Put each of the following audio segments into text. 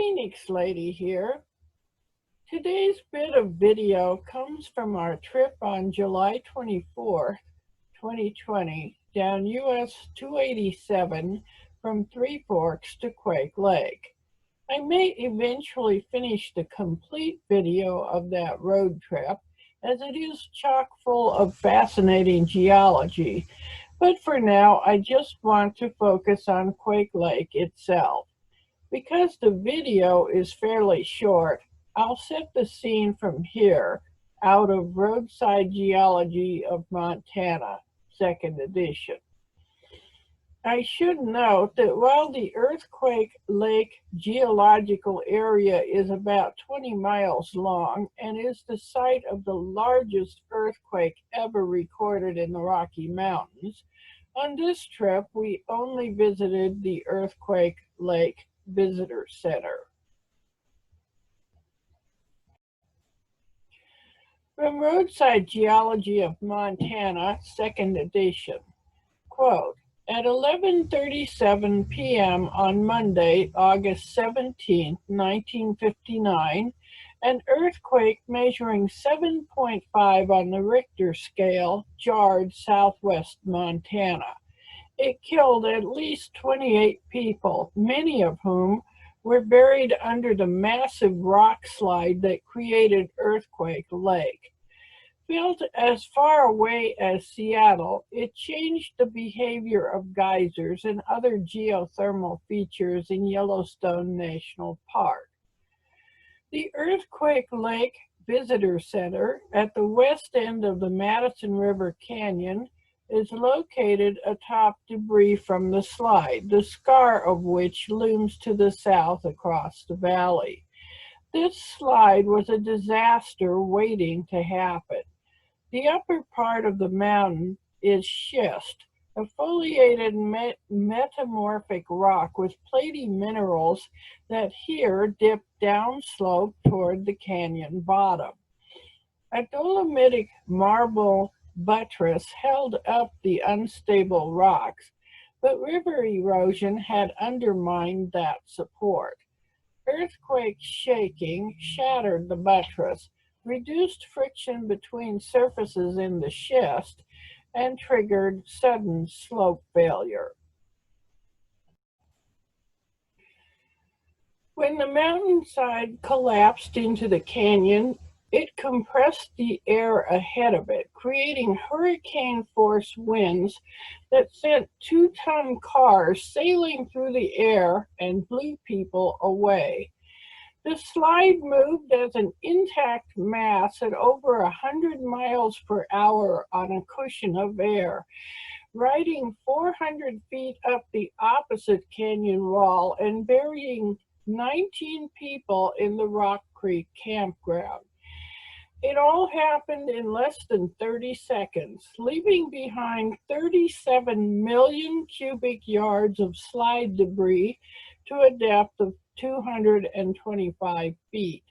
Phoenix Lady here. Today's bit of video comes from our trip on July 24th, 2020, down US 287 from Three Forks to Quake Lake. I may eventually finish the complete video of that road trip, as it is chock full of fascinating geology, but for now I just want to focus on Quake Lake itself. Because the video is fairly short, I'll set the scene from here, out of Roadside Geology of Montana, 2nd edition. I should note that while the Earthquake Lake geological area is about 20 miles long and is the site of the largest earthquake ever recorded in the Rocky Mountains, on this trip we only visited the Earthquake Lake Visitor Center. From Roadside Geology of Montana, 2nd edition, quote, at 11:37 p.m. on Monday, August 17, 1959, an earthquake measuring 7.5 on the Richter scale jarred southwest Montana. It killed at least 28 people, many of whom were buried under the massive rock slide that created Earthquake Lake. Built as far away as Seattle, it changed the behavior of geysers and other geothermal features in Yellowstone National Park. The Earthquake Lake Visitor Center at the west end of the Madison River Canyon is located atop debris from the slide, the scar of which looms to the south across the valley. This slide was a disaster waiting to happen. The upper part of the mountain is schist, a foliated metamorphic rock with platy minerals that here dip downslope toward the canyon bottom. A dolomitic marble buttress held up the unstable rocks, but river erosion had undermined that support. Earthquake shaking shattered the buttress, reduced friction between surfaces in the schist, and triggered sudden slope failure. When the mountainside collapsed into the canyon, it compressed the air ahead of it, creating hurricane-force winds that sent 2-ton cars sailing through the air and blew people away. The slide moved as an intact mass at over 100 miles per hour on a cushion of air, riding 400 feet up the opposite canyon wall and burying 19 people in the Rock Creek campground. It all happened in less than 30 seconds, leaving behind 37 million cubic yards of slide debris to a depth of 225 feet.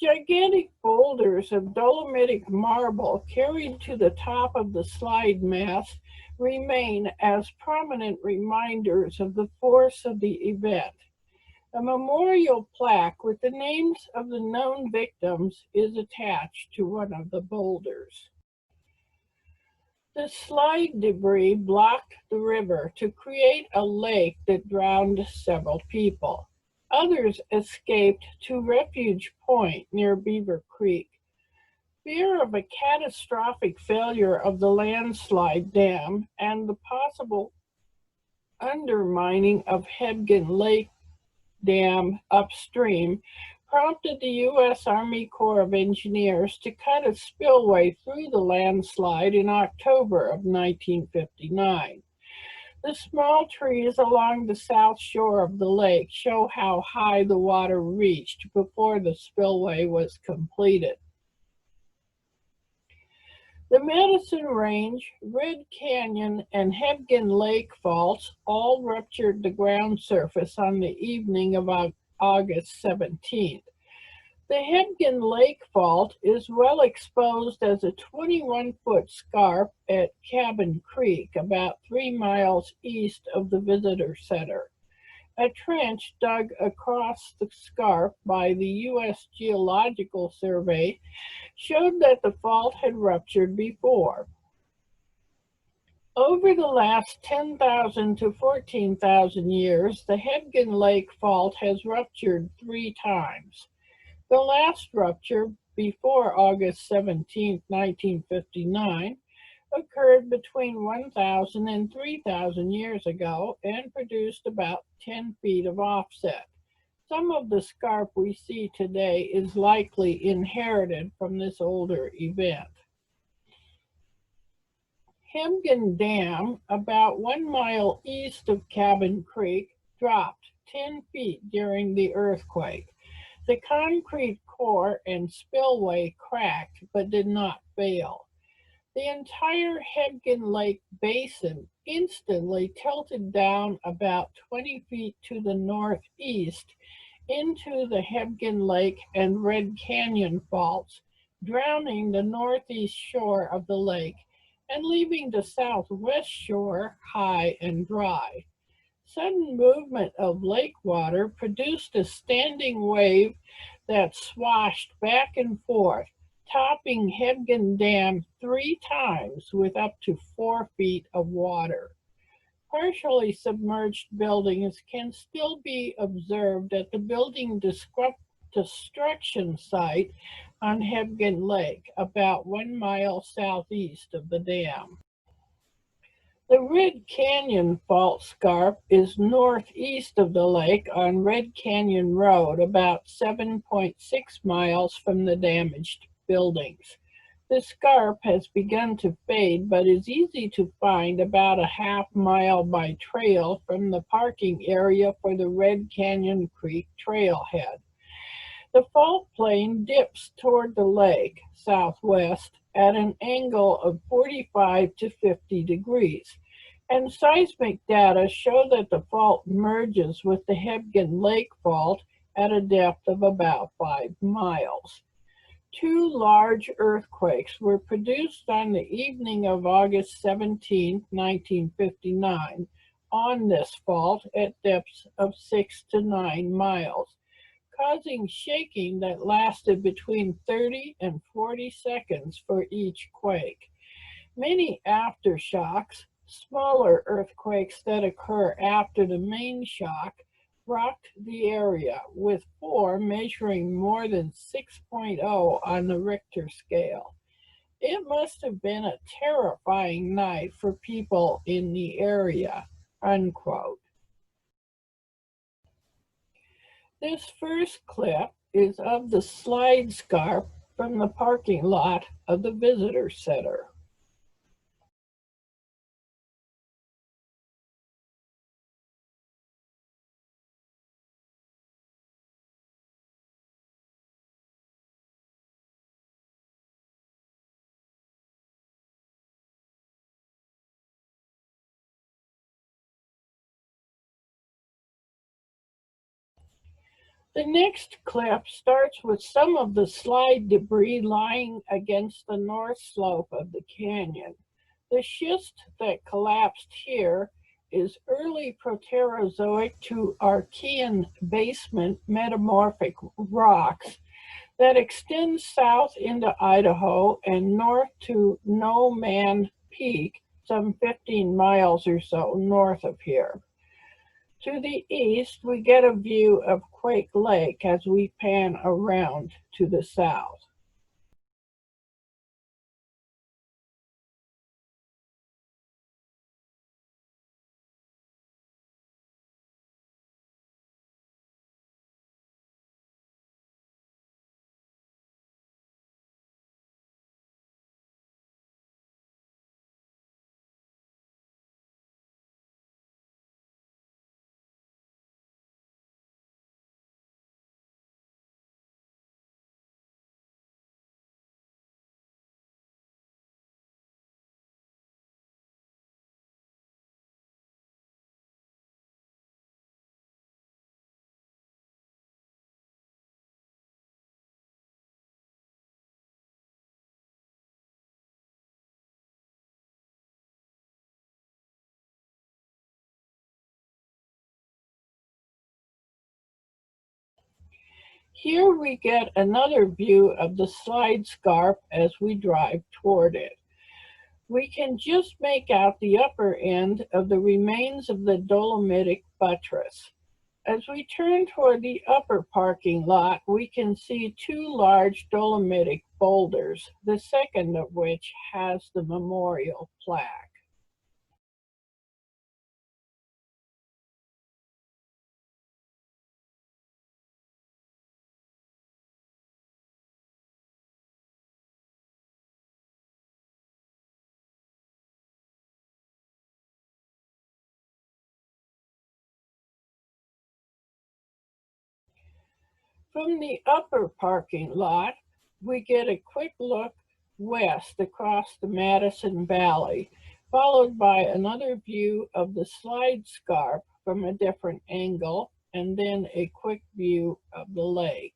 Gigantic boulders of dolomitic marble carried to the top of the slide mass remain as prominent reminders of the force of the event. A memorial plaque with the names of the known victims is attached to one of the boulders. The slide debris blocked the river to create a lake that drowned several people. Others escaped to Refuge Point near Beaver Creek. Fear of a catastrophic failure of the landslide dam and the possible undermining of Hebgen Lake Dam upstream prompted the U.S. Army Corps of Engineers to cut a spillway through the landslide in October of 1959. The small trees along the south shore of the lake show how high the water reached before the spillway was completed. The Madison Range, Red Canyon, and Hebgen Lake faults all ruptured the ground surface on the evening of August 17th. The Hebgen Lake fault is well exposed as a 21-foot scarp at Cabin Creek, about 3 miles east of the visitor center. A trench dug across the scarp by the U.S. Geological Survey showed that the fault had ruptured before. Over the last 10,000 to 14,000 years, the Hebgen Lake fault has ruptured 3 times. The last rupture, before August 17, 1959, occurred between 1,000 and 3,000 years ago and produced about 10 feet of offset. Some of the scarp we see today is likely inherited from this older event. Hebgen Dam, about 1 mile east of Cabin Creek, dropped 10 feet during the earthquake. The concrete core and spillway cracked but did not fail. The entire Hebgen Lake basin instantly tilted down about 20 feet to the northeast into the Hebgen Lake and Red Canyon faults, drowning the northeast shore of the lake and leaving the southwest shore high and dry. Sudden movement of lake water produced a standing wave that swashed back and forth, topping Hebgen Dam 3 times with up to 4 feet of water. Partially submerged buildings can still be observed at the building destruction site on Hebgen Lake, about 1 mile southeast of the dam. The Red Canyon fault scarp is northeast of the lake on Red Canyon Road, about 7.6 miles from the damaged buildings. The scarp has begun to fade, but is easy to find about a half-mile by trail from the parking area for the Red Canyon Creek trailhead. The fault plane dips toward the lake, southwest, at an angle of 45 to 50 degrees, and seismic data show that the fault merges with the Hebgen Lake fault at a depth of about 5 miles. 2 large earthquakes were produced on the evening of August 17, 1959, on this fault at depths of 6 to 9 miles, causing shaking that lasted between 30 and 40 seconds for each quake. Many aftershocks, smaller earthquakes that occur after the main shock, rocked the area, with 4 measuring more than 6.0 on the Richter scale. It must have been a terrifying night for people in the area, unquote. This first clip is of the slide scarp from the parking lot of the visitor center. The next clip starts with some of the slide debris lying against the north slope of the canyon. The schist that collapsed here is early Proterozoic to Archean basement metamorphic rocks that extend south into Idaho and north to No Man Peak, some 15 miles or so north of here. To the east, we get a view of Quake Lake as we pan around to the south. Here we get another view of the slide scarp as we drive toward it. We can just make out the upper end of the remains of the dolomitic buttress. As we turn toward the upper parking lot, we can see two large dolomitic boulders, the second of which has the memorial plaque. From the upper parking lot, we get a quick look west across the Madison Valley, followed by another view of the slide scarp from a different angle, and then a quick view of the lake.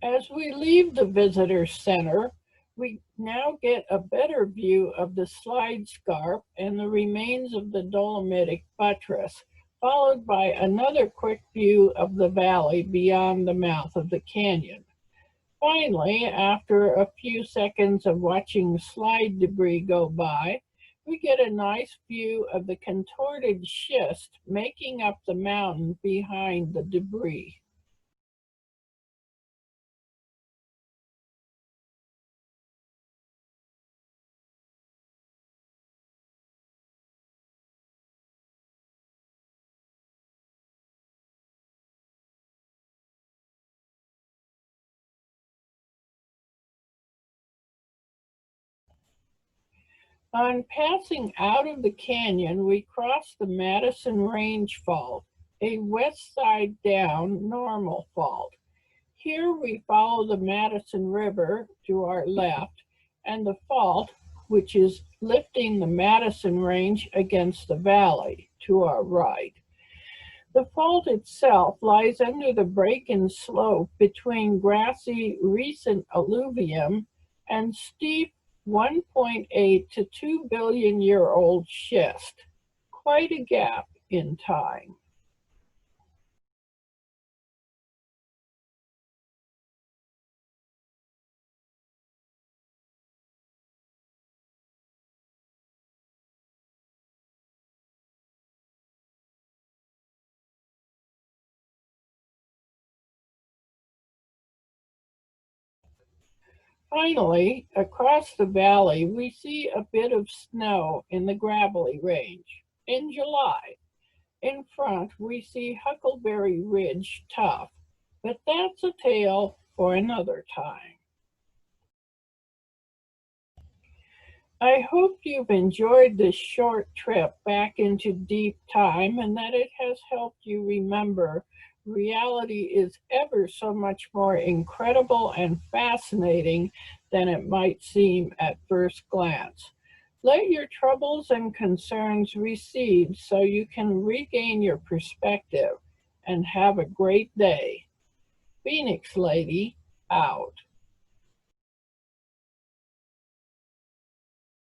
As we leave the visitor center, we now get a better view of the slide scarp and the remains of the dolomitic buttress, followed by another quick view of the valley beyond the mouth of the canyon. Finally, after a few seconds of watching slide debris go by, we get a nice view of the contorted schist making up the mountain behind the debris. On passing out of the canyon, we cross the Madison Range Fault, a west side down normal fault. Here we follow the Madison River to our left and the fault, which is lifting the Madison Range against the valley, to our right. The fault itself lies under the break-in slope between grassy recent alluvium and steep 1.8 to 2 billion year old schist. Quite a gap in time. Finally, across the valley, we see a bit of snow in the gravelly range in July. In front, we see Huckleberry Ridge Tuff, but that's a tale for another time. I hope you've enjoyed this short trip back into deep time and that it has helped you remember reality is ever so much more incredible and fascinating than it might seem at first glance. Let your troubles and concerns recede so you can regain your perspective and have a great day. Phoenix Lady, out.